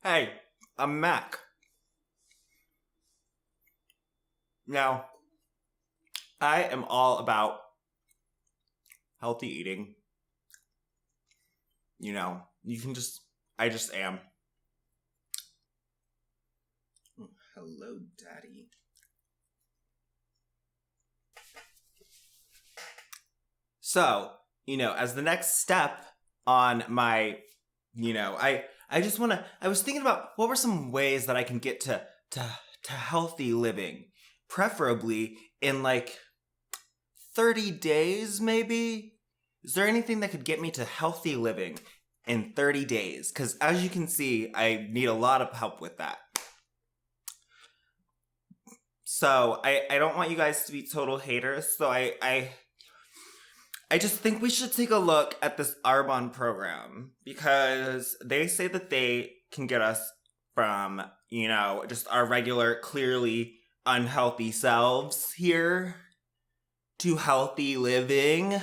Hey, I'm Mack. Now, I am all about healthy eating. I just am. Hello, Daddy. So, as the next step on my, I was thinking about what were some ways that I can get to healthy living, preferably in like 30 days, maybe? Is there anything that could get me to healthy living in 30 days? Because as you can see, I need a lot of help with that. So I don't want you guys to be total haters, so I just think we should take a look at this Arbonne program because they say that they can get us from, just our regular, clearly unhealthy selves here to healthy living,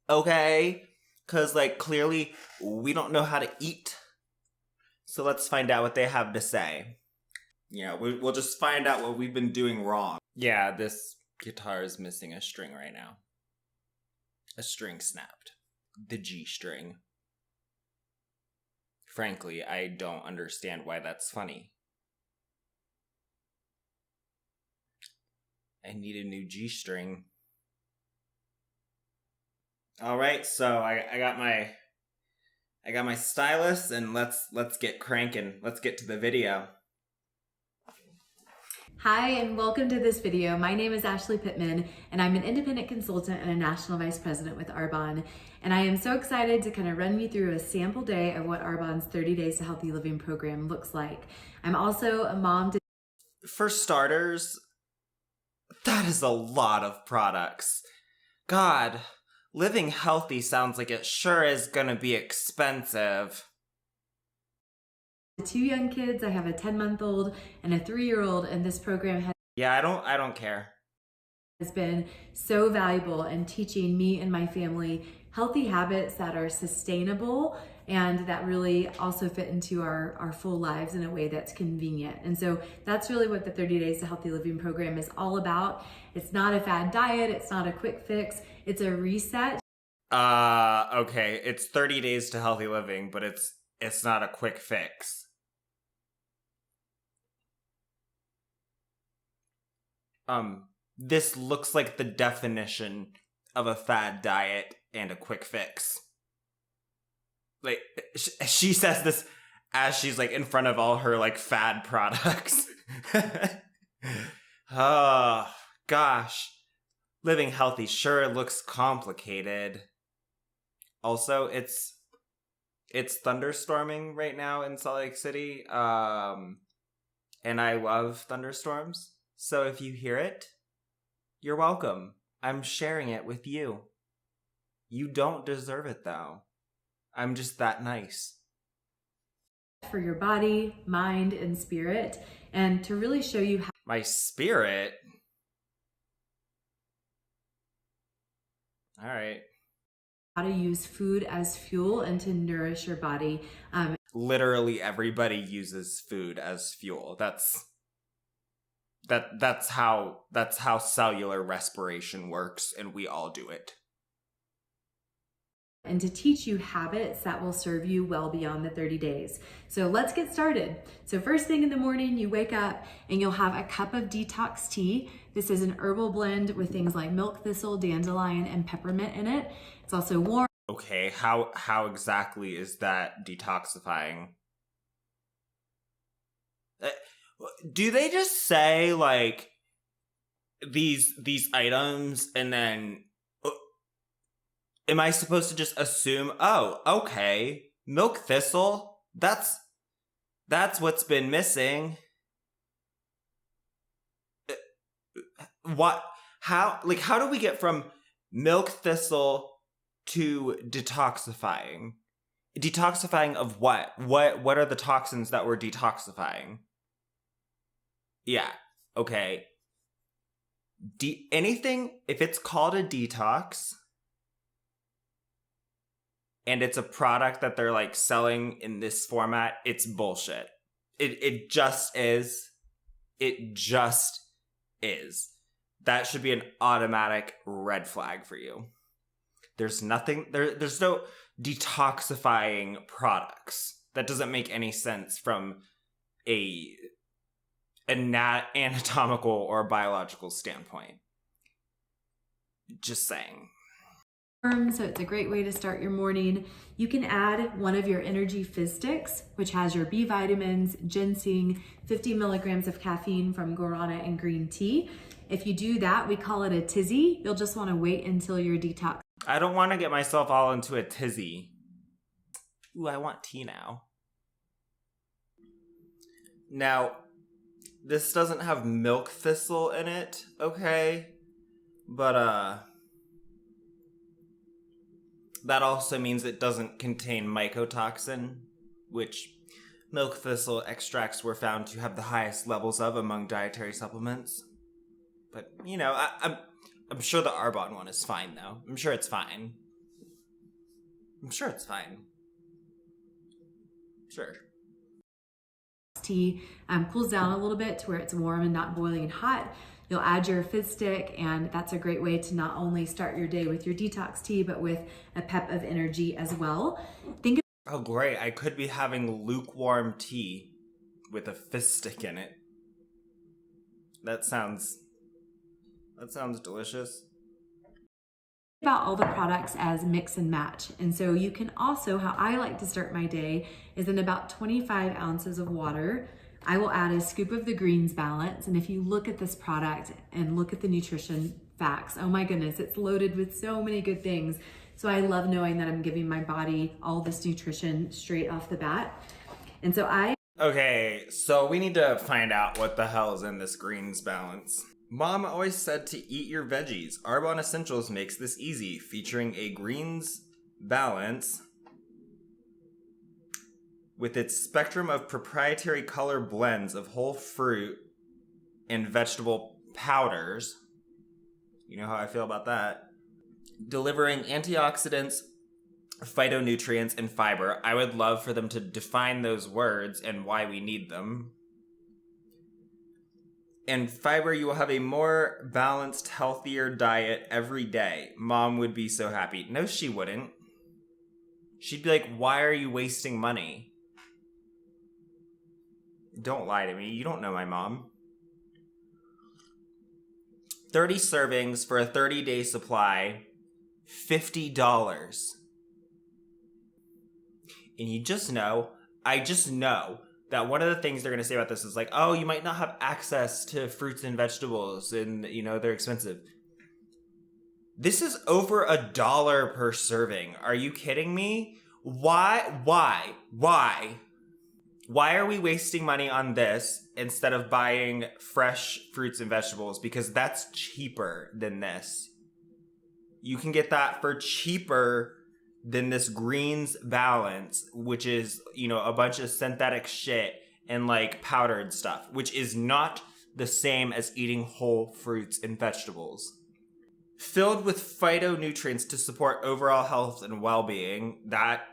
okay? Because, clearly we don't know how to eat. So let's find out what they have to say. We'll just find out what we've been doing wrong. Yeah, this guitar is missing a string right now. A string snapped. The G string. Frankly, I don't understand why that's funny. I need a new G string. All right, so I got my stylus, and let's get cranking. Let's get to the video. Hi, and welcome to this video. My name is Ashley Pittman, and I'm an independent consultant and a national vice president with Arbonne. And I am so excited to kind of run you through a sample day of what Arbonne's 30 Days to Healthy Living program looks like. I'm also a mom to... For starters, that is a lot of products. God, living healthy sounds like it sure is gonna be expensive. 2 young kids. I have a 10-month-old and a 3-year-old, and this program I don't care. Has been so valuable in teaching me and my family healthy habits that are sustainable and that really also fit into our full lives in a way that's convenient. And so that's really what the 30 Days to Healthy Living program is all about. It's not a fad diet. It's not a quick fix. It's a reset. Okay. It's 30 days to healthy living, but it's not a quick fix. This looks like the definition of a fad diet and a quick fix. Like, she says this as she's in front of all her fad products. Oh, gosh. Living healthy sure looks complicated. Also, it's thunderstorming right now in Salt Lake City. And I love thunderstorms. So if you hear it, you're welcome. I'm sharing it with you. You don't deserve it, though. I'm just that nice. For your body, mind, and spirit, and to really show you how... My spirit? All right. How to use food as fuel and to nourish your body. Literally everybody uses food as fuel. That's how cellular respiration works, and we all do it. And to teach you habits that will serve you well beyond the 30 days. So let's get started. So first thing in the morning, you wake up and you'll have a cup of Detox Tea. This is an herbal blend with things like milk thistle, dandelion, and peppermint in it. It's also warm. Okay, how exactly is that detoxifying? Do they just say these items and then am I supposed to just assume, oh, okay, milk thistle, that's what's been missing? How do we get from milk thistle to detoxifying? Detoxifying of what? What are the toxins that we're detoxifying? Yeah, okay. Anything, if it's called a detox and it's a product that they're selling in this format, it's bullshit. It just is. It just is. That should be an automatic red flag for you. There's nothing there's no detoxifying products. That doesn't make any sense from a anatomical or biological standpoint. Just saying. So it's a great way to start your morning. You can add one of your energy fizz sticks, which has your B vitamins, ginseng, 50 milligrams of caffeine from guarana and green tea. If you do that, we call it a tizzy. You'll just want to wait until your detox. I don't want to get myself all into a tizzy. Ooh, I want tea now. Now, this doesn't have milk thistle in it, okay? But, that also means it doesn't contain mycotoxin, which milk thistle extracts were found to have the highest levels of among dietary supplements. But, you know, I'm sure the Arbonne one is fine, though. I'm sure it's fine. Sure. Tea cools down a little bit to where it's warm and not boiling hot. You'll add your fizz stick, and that's a great way to not only start your day with your detox tea, but with a pep of energy as well. Oh, great. I could be having lukewarm tea with a fizz stick in it. That sounds delicious. About all the products as mix and match. And so you can also, how I like to start my day is in about 25 ounces of water. I will add a scoop of the greens balance. And if you look at this product and look at the nutrition facts, oh my goodness, it's loaded with so many good things. So I love knowing that I'm giving my body all this nutrition straight off the bat. And so Okay, so we need to find out what the hell is in this greens balance. Mom always said to eat your veggies. Arbonne Essentials makes this easy, featuring a greens balance with its spectrum of proprietary color blends of whole fruit and vegetable powders. You know how I feel about that. Delivering antioxidants, phytonutrients, and fiber. I would love for them to define those words and why we need them. And fiber, you will have a more balanced, healthier diet every day. Mom would be so happy. No, she wouldn't. She'd be like, why are you wasting money? Don't lie to me. You don't know my mom. 30 servings for a 30-day supply, $50. And you just know, I just know that one of the things they're going to say about this is like, oh, you might not have access to fruits and vegetables and, you know, they're expensive. This is over $1 per serving. Are you kidding me? Why are we wasting money on this instead of buying fresh fruits and vegetables? Because that's cheaper than this. You can get that for cheaper than this greens balance, which is, you know, a bunch of synthetic shit and like powdered stuff, which is not the same as eating whole fruits and vegetables. Filled with phytonutrients to support overall health and well-being, that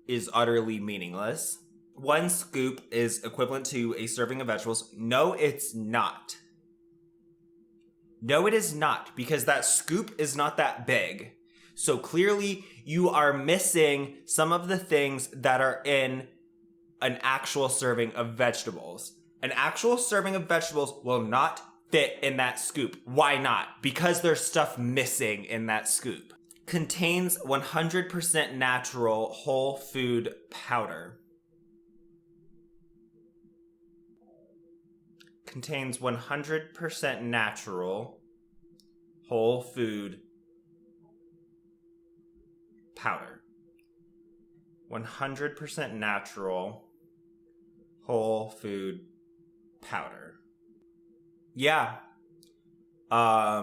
is utterly meaningless. 1 scoop is equivalent to a serving of vegetables. No, it's not. No, it is not, because that scoop is not that big. So clearly you are missing some of the things that are in an actual serving of vegetables. An actual serving of vegetables will not fit in that scoop. Why not? Because there's stuff missing in that scoop. Contains 100% natural whole food powder. Contains 100% natural whole food powder. 100% natural whole food powder. Yeah. The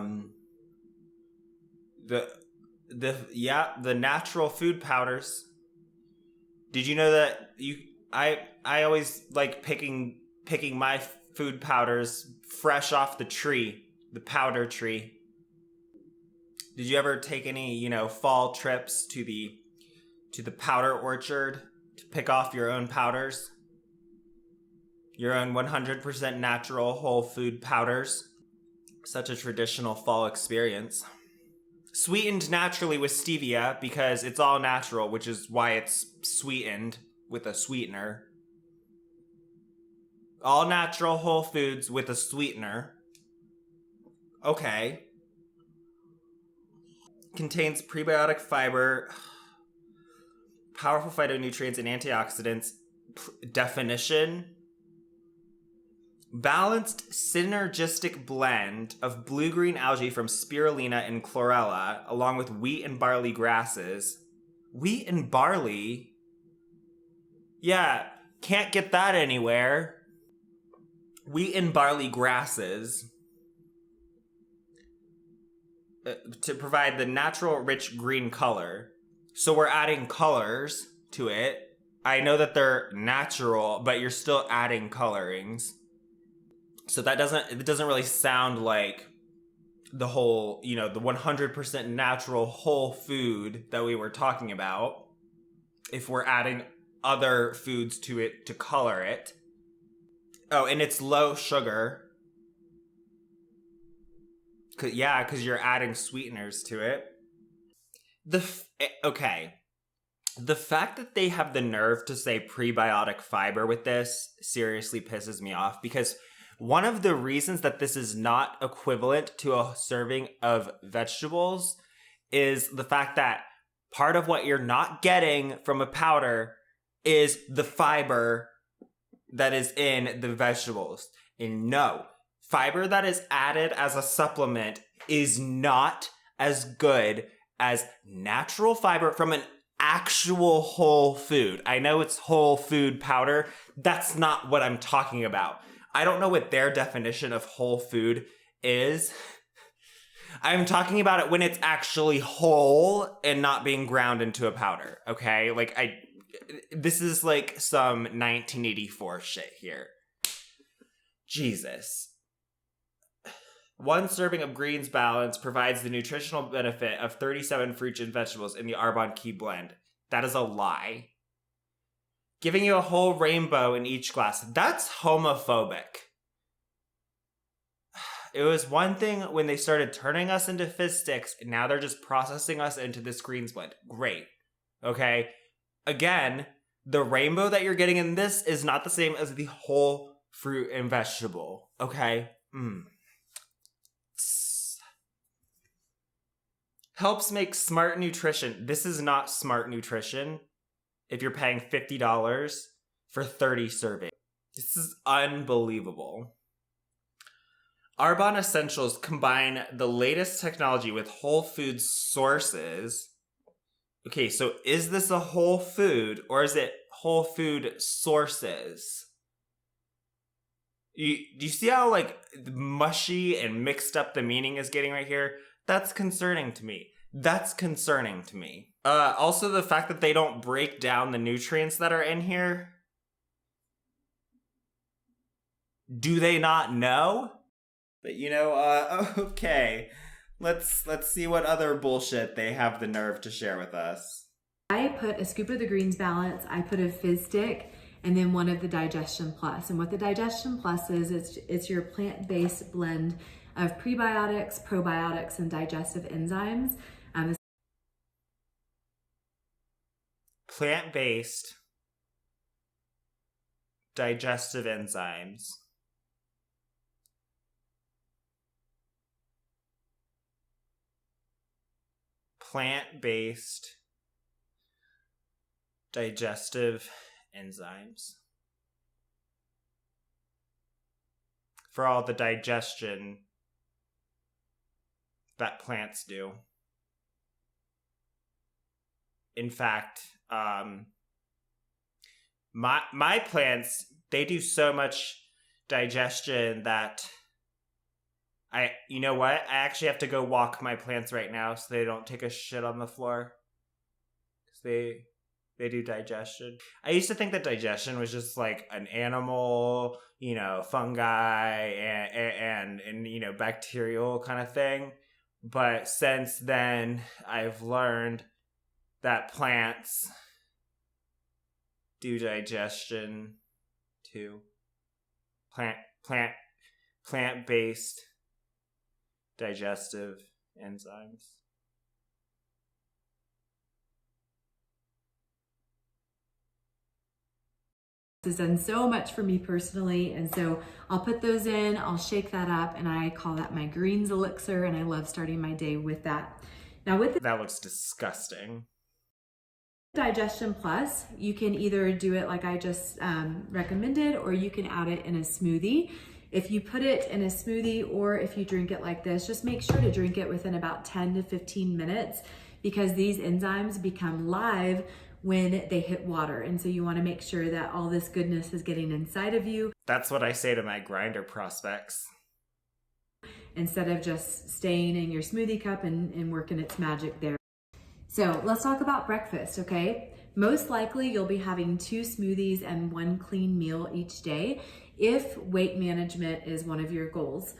natural food powders. Did you know that I always like picking my food powders fresh off the tree, the powder tree. Did you ever take any, you know, fall trips to the powder orchard to pick off your own powders? Your own 100% natural whole food powders. Such a traditional fall experience. Sweetened naturally with stevia because it's all natural, which is why it's sweetened with a sweetener. All natural whole foods with a sweetener. Okay. Contains prebiotic fiber, powerful phytonutrients and antioxidants. Definition: balanced synergistic blend of blue-green algae from spirulina and chlorella, along with wheat and barley grasses. Wheat and barley? Yeah, can't get that anywhere. Wheat and barley grasses to provide the natural rich green color. So we're adding colors to it. I know that they're natural, but you're still adding colorings. So it doesn't really sound like the whole, the 100% natural whole food that we were talking about if we're adding other foods to it to color it. Oh, and it's low sugar. Because you're adding sweeteners to it. Okay. The fact that they have the nerve to say prebiotic fiber with this seriously pisses me off, because one of the reasons that this is not equivalent to a serving of vegetables is the fact that part of what you're not getting from a powder is the fiber that is in the vegetables. And no, fiber that is added as a supplement is not as good as natural fiber from an actual whole food. I know it's whole food powder. That's not what I'm talking about. I don't know what their definition of whole food is. I'm talking about it when it's actually whole and not being ground into a powder, okay? This is like some 1984 shit here. Jesus. One serving of Greens Balance provides the nutritional benefit of 37 fruits and vegetables in the Arbonne Key blend. That is a lie. Giving you a whole rainbow in each glass. That's homophobic. It was one thing when they started turning us into fizz sticks, and now they're just processing us into this greens blend. Great. Okay? Again, the rainbow that you're getting in this is not the same as the whole fruit and vegetable. Okay? Helps make smart nutrition. This is not smart nutrition if you're paying $50 for 30 servings. This is unbelievable. Arbonne Essentials combine the latest technology with whole food sources. Okay, so is this a whole food or is it whole food sources? Do you see how mushy and mixed up the meaning is getting right here? That's concerning to me. Also, the fact that they don't break down the nutrients that are in here. Do they not know? But okay. Let's see what other bullshit they have the nerve to share with us. I put a scoop of the Greens Balance, I put a fizz stick, and then one of the Digestion Plus. And what the Digestion Plus is, it's your plant-based blend of prebiotics, probiotics, and digestive enzymes. Plant-based digestive enzymes. Plant-based digestive enzymes. For all the digestion that plants do. In fact, my plants, they do so much digestion that you know what? I actually have to go walk my plants right now so they don't take a shit on the floor. Because they do digestion. I used to think that digestion was just like an animal, fungi and bacterial kind of thing. But since then, I've learned that plants do digestion too. plant plant plant-based digestive enzymes. This has done so much for me personally, and so I'll put those in, I'll shake that up, and I call that my greens elixir, and I love starting my day with that. Now with the That looks disgusting. Digestion Plus, you can either do it like I just recommended, or you can add it in a smoothie. If you put it in a smoothie or if you drink it like this, just make sure to drink it within about 10 to 15 minutes because these enzymes become live when they hit water. And so you want to make sure that all this goodness is getting inside of you. That's what I say to my grinder prospects. Instead of just staying in your smoothie cup and working its magic there. So let's talk about breakfast, okay? Most likely you'll be having 2 smoothies and 1 clean meal each day if weight management is one of your goals.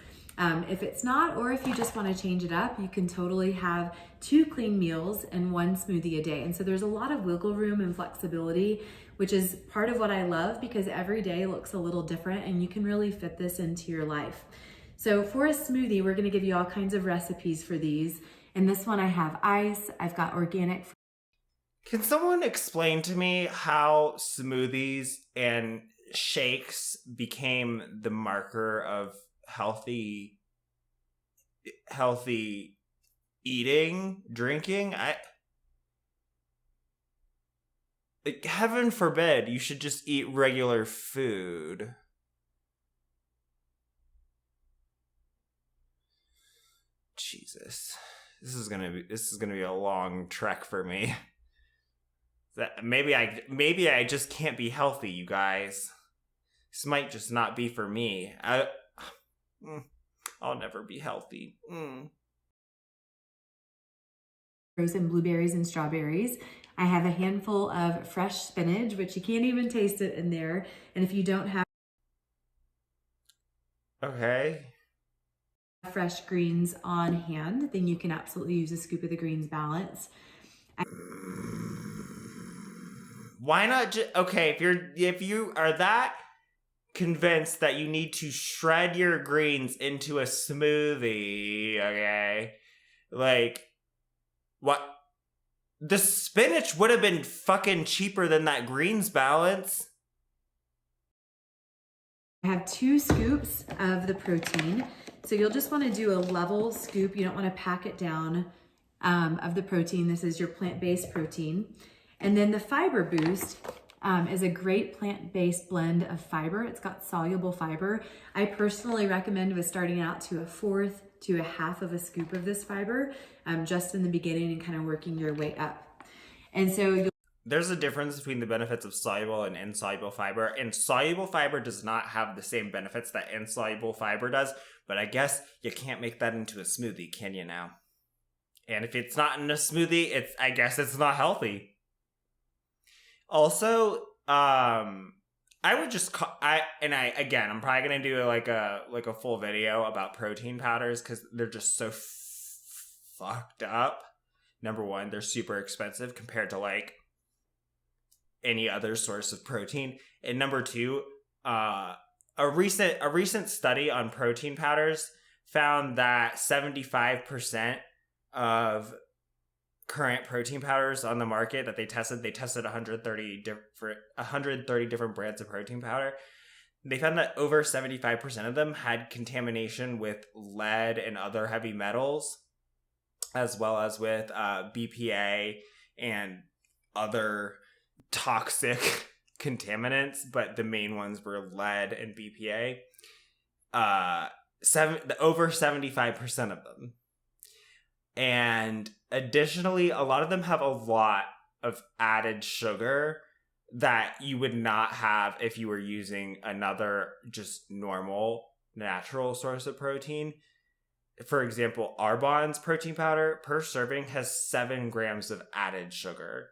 If it's not, or if you just want to change it up, you can totally have 2 clean meals and 1 smoothie a day. And so there's a lot of wiggle room and flexibility, which is part of what I love because every day looks a little different and you can really fit this into your life. So for a smoothie, we're going to give you all kinds of recipes for these. In this one, I have ice, I've got organic. Can someone explain to me how smoothies and shakes became the marker of healthy eating, drinking? Heaven forbid you should just eat regular food. Jesus. This is gonna be a long trek for me. Maybe I just can't be healthy, you guys. This might just not be for me. I'll never be healthy. Frozen blueberries and strawberries. I have a handful of fresh spinach, which you can't even taste it in there. And if you don't have fresh greens on hand, then you can absolutely use a scoop of the greens balance. Why not just okay, if you are that convinced that you need to shred your greens into a smoothie, okay? Like what? The spinach would have been fucking cheaper than that greens balance. I have 2 scoops of the protein. So you'll just want to do a level scoop. You don't want to pack it down of the protein. This is your plant-based protein. And then the Fiber Boost is a great plant-based blend of fiber. It's got soluble fiber. I personally recommend with starting out to 1/4 to 1/2 of a scoop of this fiber just in the beginning and kind of working your way up. And so there's a difference between the benefits of soluble and insoluble fiber, and soluble fiber does not have the same benefits that insoluble fiber does, but I guess you can't make that into a smoothie, can you now? And if it's not in a smoothie, I guess it's not healthy. Also, I would just I'm probably gonna do like a full video about protein powders because they're just so fucked up. Number one, they're super expensive compared to like any other source of protein, and number two, a recent study on protein powders found that 75% of current protein powders on the market that they tested 130 different brands of protein powder. They found that over 75% of them had contamination with lead and other heavy metals, as well as with BPA and other toxic contaminants, but the main ones were lead and BPA. Over 75% of them. And additionally, a lot of them have a lot of added sugar that you would not have if you were using another just normal natural source of protein. For example, Arbonne's protein powder per serving has 7 grams of added sugar.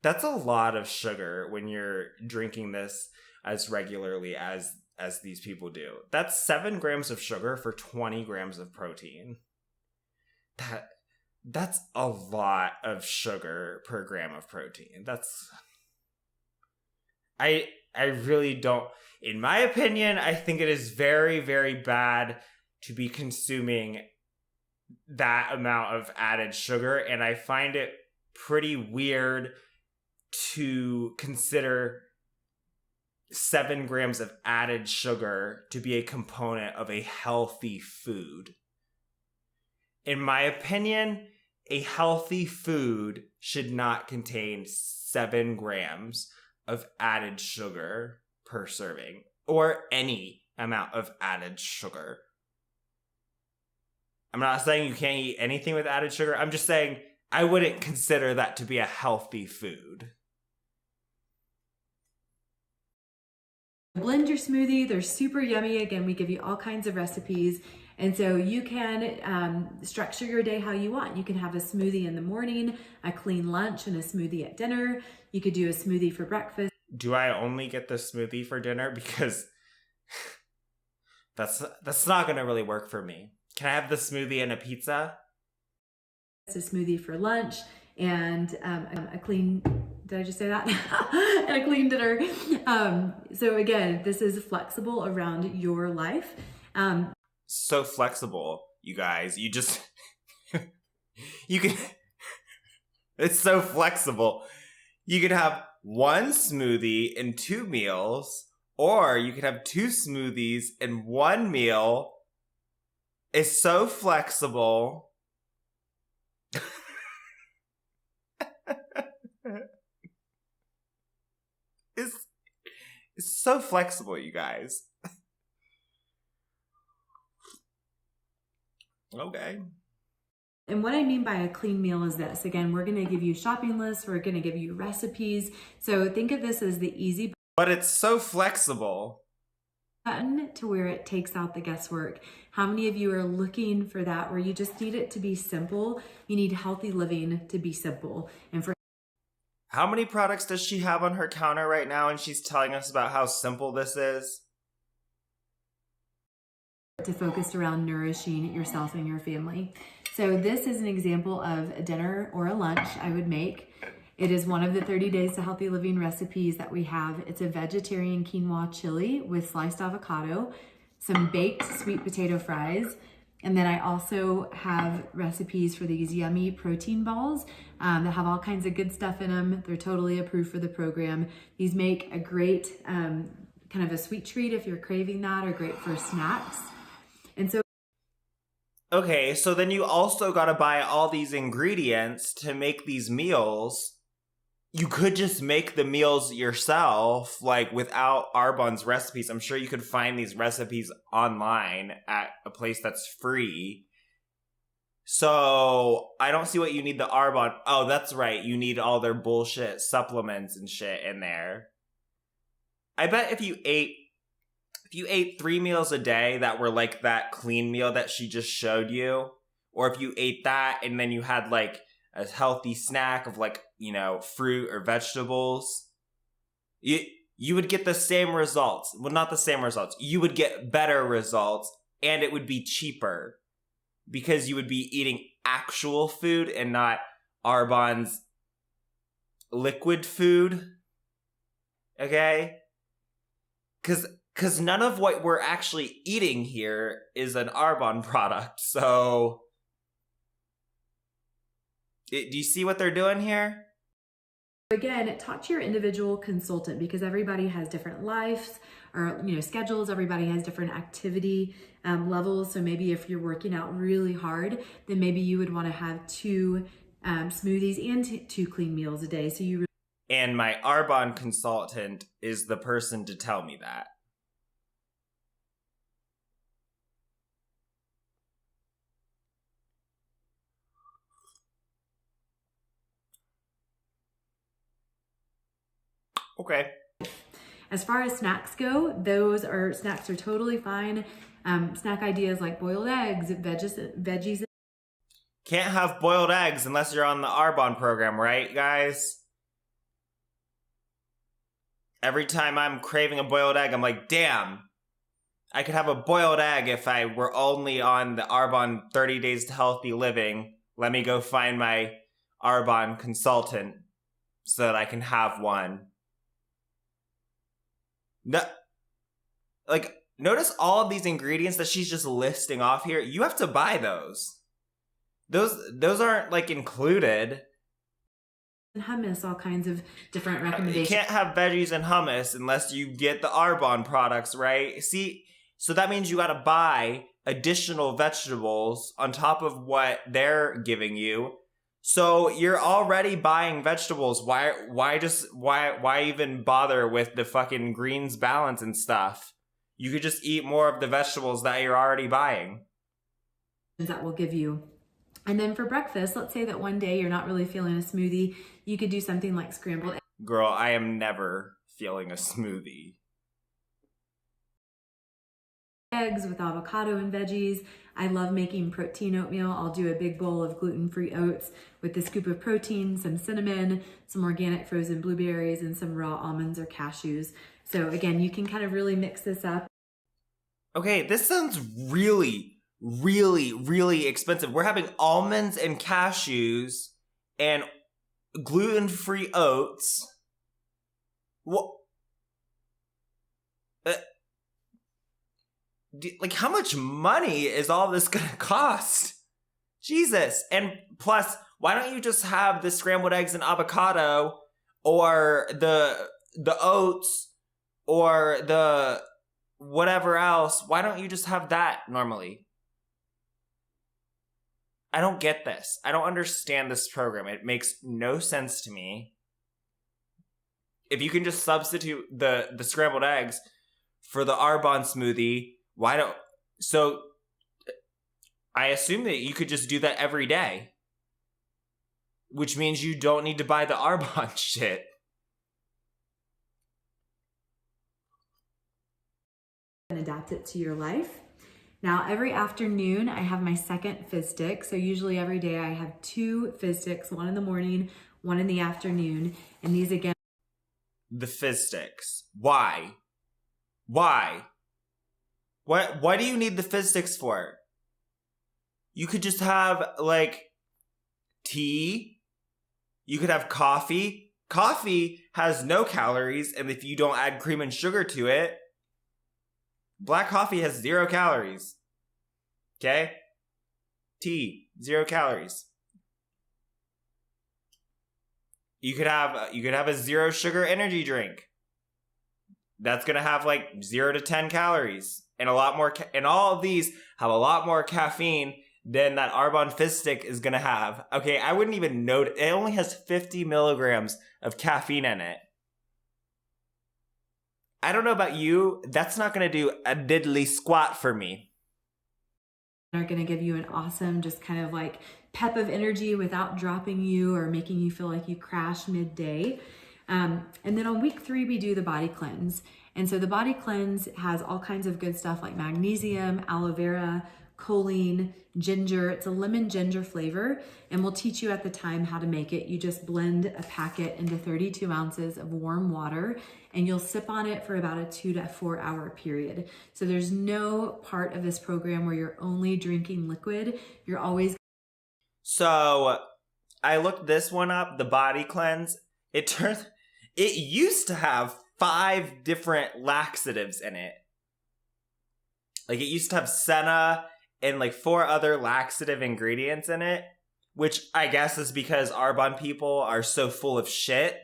That's a lot of sugar when you're drinking this as regularly as these people do. That's 7 grams of sugar for 20 grams of protein. That's a lot of sugar per gram of protein. I really don't. In my opinion, I think it is very, very bad to be consuming that amount of added sugar, and I find it pretty weird to consider 7 grams of added sugar to be a component of a healthy food. In my opinion, a healthy food should not contain 7 grams of added sugar per serving, or any amount of added sugar. I'm not saying you can't eat anything with added sugar. I'm just saying I wouldn't consider that to be a healthy food. Blend your smoothie. They're super yummy. Again, we give you all kinds of recipes. And so you can structure your day how you want. You can have a smoothie in the morning, a clean lunch, and a smoothie at dinner. You could do a smoothie for breakfast. Do I only get the smoothie for dinner? Because that's not going to really work for me. Can I have the smoothie and a pizza? It's a smoothie for lunch and a clean, did I just say that? And a clean dinner. So again, this is flexible around your life. So flexible, you guys. You just, you can, it's so flexible. You could have 1 smoothie and 2 meals, or you could have 2 smoothies and 1 meal. It's so flexible. It's so flexible, you guys. Okay. And what I mean by a clean meal is this. Again, we're going to give you shopping lists. We're going to give you recipes. So think of this as the easy But it's so flexible button to where it takes out the guesswork. How many of you are looking for that where you just need it to be simple? You need healthy living to be simple. And for How many products does she have on her counter right now, and she's telling us about how simple this is? to focus around nourishing yourself and your family. So this is an example of a dinner or a lunch I would make. It is one of the 30 Days to Healthy Living recipes that we have. It's a vegetarian quinoa chili with sliced avocado, some baked sweet potato fries, and then I also have recipes for these yummy protein balls that have all kinds of good stuff in them. They're totally approved for the program. These make a great kind of a sweet treat if you're craving that, or great for snacks. And so Okay, so then you also gotta buy all these ingredients to make these meals. You could just make the meals yourself, like without Arbonne's recipes. I'm sure you could find these recipes online at a place that's free. So I don't see what you need the Arbonne. Oh, that's right. You need all their bullshit supplements and shit in there. I bet if you ate 3 meals a day that were like that clean meal that she just showed you, or if you ate that and then you had like a healthy snack of like, you know, fruit or vegetables, you would get the same results. Well, not the same results. You would get better results, and it would be cheaper because you would be eating actual food and not Arbonne's liquid food. Okay? Because none of what we're actually eating here is an Arbonne product. So, do you see what they're doing here? again, talk to your individual consultant, because everybody has different lives or schedules. Everybody has different activity levels. So maybe if you're working out really hard, then maybe you would want to have 2 smoothies and 2 clean meals a day. So you And my Arbonne consultant is the person to tell me that. Okay. As far as snacks go, snacks are totally fine. Snack ideas like boiled eggs, veggies. Can't have boiled eggs unless you're on the Arbonne program, right, guys? Every time I'm craving a boiled egg, I'm like, damn, I could have a boiled egg if I were only on the Arbonne 30 Days to Healthy Living. Let me go find my Arbonne consultant so that I can have one. No, Like, notice all of these ingredients that she's just listing off here. You have to buy those. Those aren't like included. And hummus, all kinds of different You recommendations. can't have veggies and hummus unless you get the Arbonne products, right? See, so that means you gotta buy additional vegetables on top of what they're giving you. So you're already buying vegetables. Why even bother with the fucking greens balance and stuff? You could just eat more of the vegetables that you're already buying. That will give you. And then for breakfast, let's say that one day you're not really feeling a smoothie, you could do something like scrambled eggs. Girl, I am never feeling a smoothie. Eggs with avocado and veggies. I love making protein oatmeal. I'll do a big bowl of gluten-free oats with a scoop of protein, some cinnamon, some organic frozen blueberries, and some raw almonds or cashews. So again, you can kind of really mix this up. Okay, this sounds really, really, really expensive. We're having almonds and cashews and gluten-free oats. What? Like, how much money is all this gonna cost? Jesus. And plus, why don't you just have the scrambled eggs and avocado, or the oats, or the whatever else? Why don't you just have that normally? I don't get this. I don't understand this program. It makes no sense to me. If you can just substitute the scrambled eggs for the Arbonne smoothie, why don't... So, I assume that you could just do that every day. Which means you don't need to buy the Arbonne shit. And adapt it to your life. Now, every afternoon, I have my second fizz stick. So usually every day I have 2 fizz sticks, one in the morning, one in the afternoon. And these, again... The fizz sticks. Why? Why do you need the fizz sticks for? You could just have, like, tea. You could have coffee. Coffee has no calories, and if you don't add cream and sugar to it, black coffee has 0 calories. Okay? Tea, 0 calories. You could have a 0 sugar energy drink. That's gonna have like 0 to 10 calories, and a lot more. And all of these have a lot more caffeine than that Arbonne fizz stick is gonna have. Okay, I wouldn't even note. It only has 50 milligrams of caffeine in it. I don't know about you. That's not gonna do a diddly squat for me. Are going to give you an awesome, just kind of like pep of energy without dropping you or making you feel like you crash midday. And then on week 3, we do the body cleanse. And so the body cleanse has all kinds of good stuff like magnesium, aloe vera, choline, ginger. It's a lemon ginger flavor, and we'll teach you at the time how to make it. You just blend a packet into 32 ounces of warm water, and you'll sip on it for about a 2 to 4 hour period. So there's no part of this program where you're only drinking liquid. You're always... So I looked this one up, the body cleanse. It used to have 5 different laxatives in it. Like, it used to have senna and like 4 other laxative ingredients in it, which I guess is because Arbonne people are so full of shit.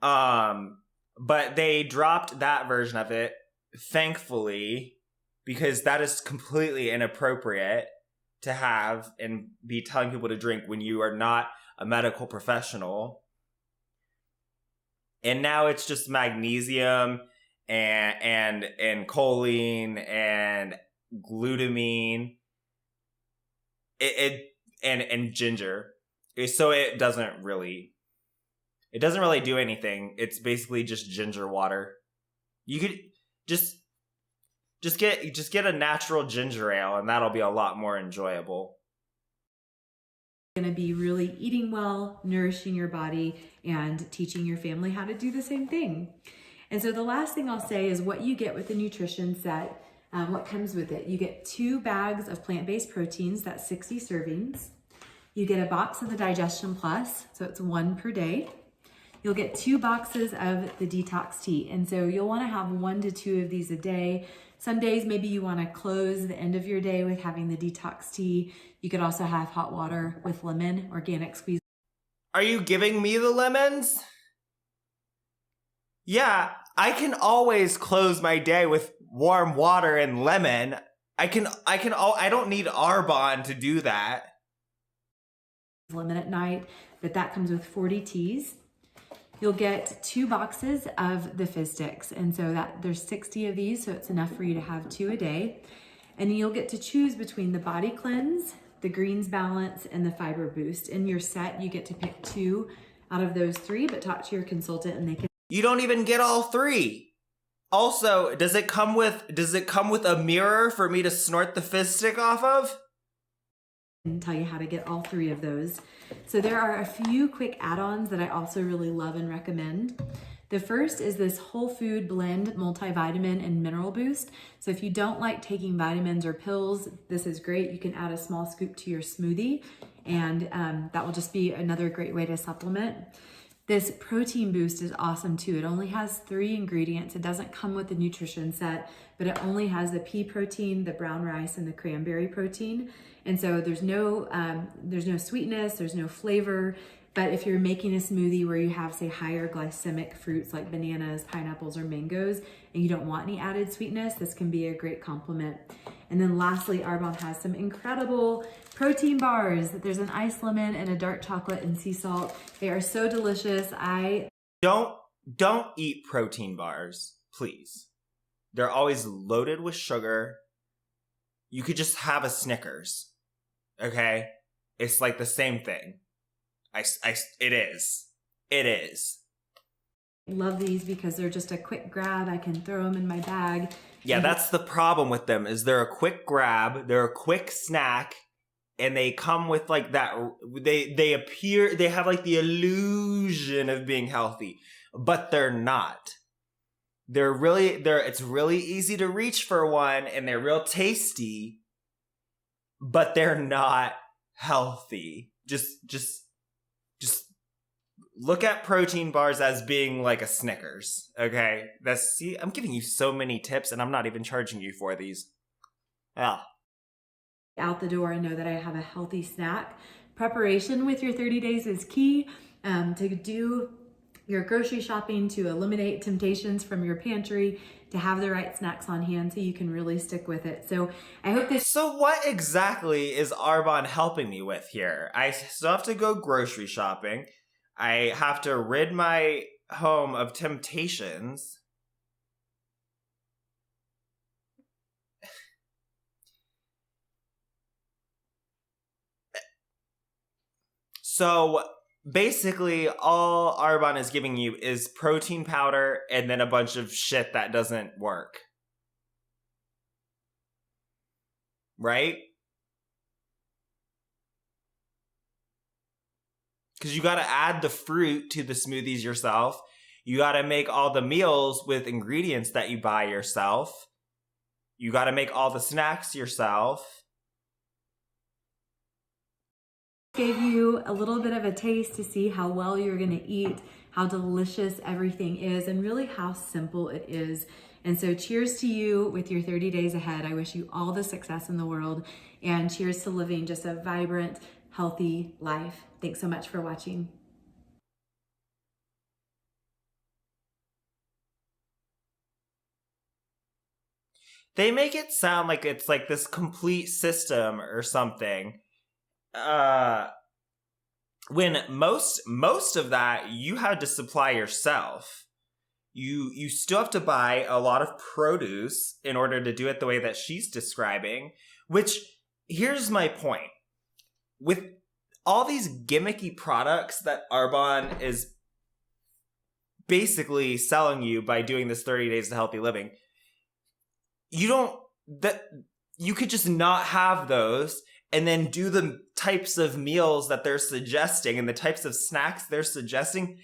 But they dropped that version of it, thankfully, because that is completely inappropriate to have and be telling people to drink when you are not a medical professional. And now it's just magnesium and choline and glutamine and ginger. So it doesn't really do anything. It's basically just ginger water. You could just get a natural ginger ale, and that'll be a lot more enjoyable. Going to be really eating well, nourishing your body, and teaching your family how to do the same thing. And so the last thing I'll say is what you get with the nutrition set, what comes with it. You get 2 bags of plant-based proteins, that's 60 servings. You get a box of the Digestion Plus, so it's 1 per day. you'll get 2 boxes of the Detox Tea. And so you'll want to have 1 to 2 of these a day. Some days maybe you want to close the end of your day with having the Detox Tea. You could also have hot water with lemon, organic squeeze. Are you giving me the lemons? Yeah, I can always close my day with warm water and lemon. I don't need Arbonne to do that. Lemon at night, but that comes with 40 teas. You'll get 2 boxes of the fizz sticks, and so that there's 60 of these, so it's enough for you to have 2 a day. And you'll get to choose between the body cleanse, the greens balance, and the fiber boost. In your set, you get to pick 2 out of those 3, but talk to your consultant and they can. You don't even get all 3. Also, does it come with a mirror for me to snort the fizz stick off of? And tell you how to get all 3 of those. So there are a few quick add-ons that I also really love and recommend. The first is this whole food blend multivitamin and mineral boost. So if you don't like taking vitamins or pills, this is great. You can add a small scoop to your smoothie, and that will just be another great way to supplement. This protein boost is awesome too. It only has 3 ingredients. It doesn't come with the nutrition set, but it only has the pea protein, the brown rice, and the cranberry protein. And so there's no sweetness, there's no flavor. But if you're making a smoothie where you have, say, higher glycemic fruits like bananas, pineapples, or mangoes, and you don't want any added sweetness, this can be a great complement. And then lastly, Arbonne has some incredible protein bars. There's an iced lemon and a dark chocolate and sea salt. They are so delicious. Don't eat protein bars, please. They're always loaded with sugar. You could just have a Snickers, okay? It's like the same thing. It is. Love these because they're just a quick grab. I can throw them in my bag. Yeah, that's the problem with them, is they're a quick grab, they're a quick snack, and they come with like that, they have like the illusion of being healthy, but they're not. It's really easy to reach for one, and they're real tasty, but they're not healthy. Just look at protein bars as being like a Snickers, okay? I'm giving you so many tips, and I'm not even charging you for these. Yeah. Out the door and know that I have a healthy snack. Preparation with your 30 days is key. To do your grocery shopping, to eliminate temptations from your pantry, to have the right snacks on hand so you can really stick with it. So I hope this. So what exactly is Arbonne helping me with here? I still have to go grocery shopping. I have to rid my home of temptations. So basically, all Arbonne is giving you is protein powder and then a bunch of shit that doesn't work. Right? Because you got to add the fruit to the smoothies yourself. You got to make all the meals with ingredients that you buy yourself. You got to make all the snacks yourself. Gave you a little bit of a taste to see how well you're going to eat, how delicious everything is, and really how simple it is. And so cheers to you with your 30 days ahead. I wish you all the success in the world, and cheers to living just a vibrant, healthy life. Thanks so much for watching. They make it sound like it's like this complete system or something. When most of that you had to supply yourself. You still have to buy a lot of produce in order to do it the way that she's describing, which, here's my point. With all these gimmicky products that Arbonne is basically selling you by doing this 30 days to healthy living, you could just not have those and then do the types of meals that they're suggesting and the types of snacks they're suggesting,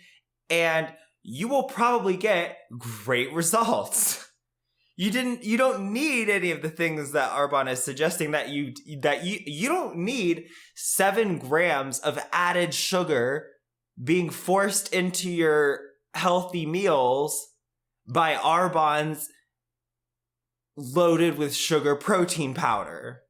and you will probably get great results. You don't need any of the things that Arbonne is suggesting. That you don't need 7 grams of added sugar being forced into your healthy meals by Arbonne's loaded with sugar protein powder.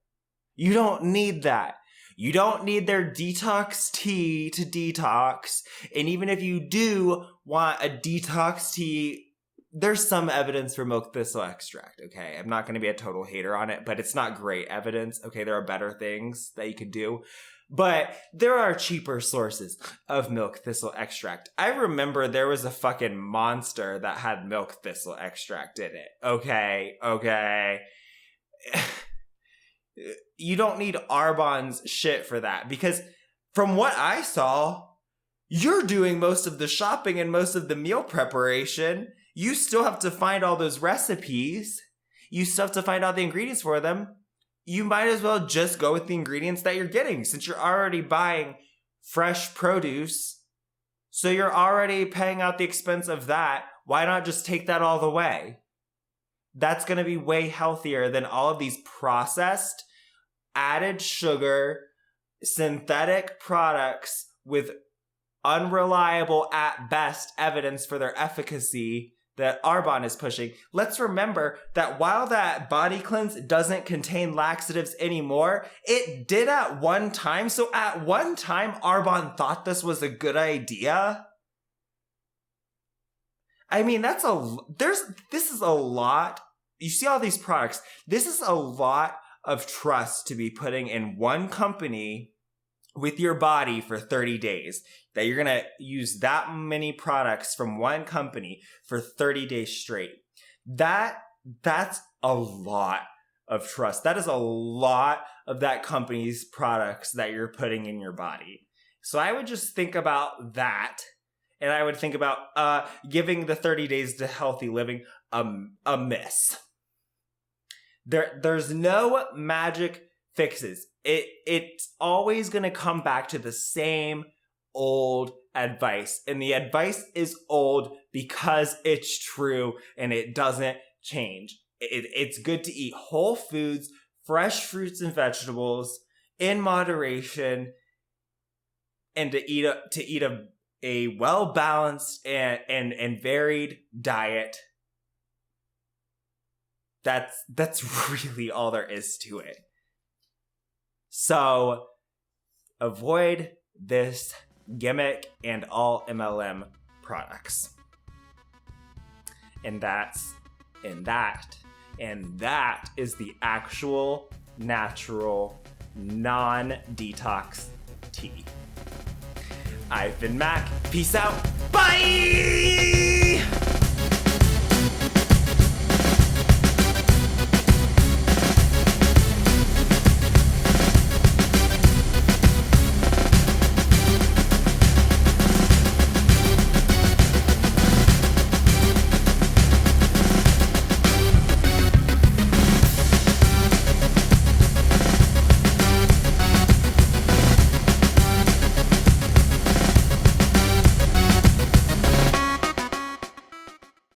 You don't need that. You don't need their detox tea to detox. And even if you do want a detox tea, there's some evidence for milk thistle extract, okay? I'm not going to be a total hater on it, but it's not great evidence, okay? There are better things that you could do. But there are cheaper sources of milk thistle extract. I remember there was a fucking Monster that had milk thistle extract in it, okay? You don't need Arbonne's shit for that, because from what I saw, you're doing most of the shopping and most of the meal preparation. You still have to find all those recipes. You still have to find all the ingredients for them. You might as well just go with the ingredients that you're getting, since you're already buying fresh produce. So you're already paying out the expense of that. Why not just take that all the way? That's going to be way healthier than all of these processed, added sugar, synthetic products with unreliable at best evidence for their efficacy that Arbonne is pushing. Let's remember that while that body cleanse doesn't contain laxatives anymore, it did at one time. So at one time, Arbonne thought this was a good idea. I mean, this is a lot. You see all these products. This is a lot of trust to be putting in one company with your body for 30 days. That you're going to use that many products from one company for 30 days straight. That's a lot of trust. That is a lot of that company's products that you're putting in your body. So I would just think about that. And I would think about giving the 30 days to healthy living a miss. There's no magic fixes. It's always going to come back to the same old advice. And the advice is old because it's true and it doesn't change. It's good to eat whole foods, fresh fruits and vegetables in moderation, and to eat a well-balanced and varied diet. That's really all there is to it. So avoid this gimmick and all MLM products. And that is the actual natural non-detox tea. I've been Mack. Peace out. Bye!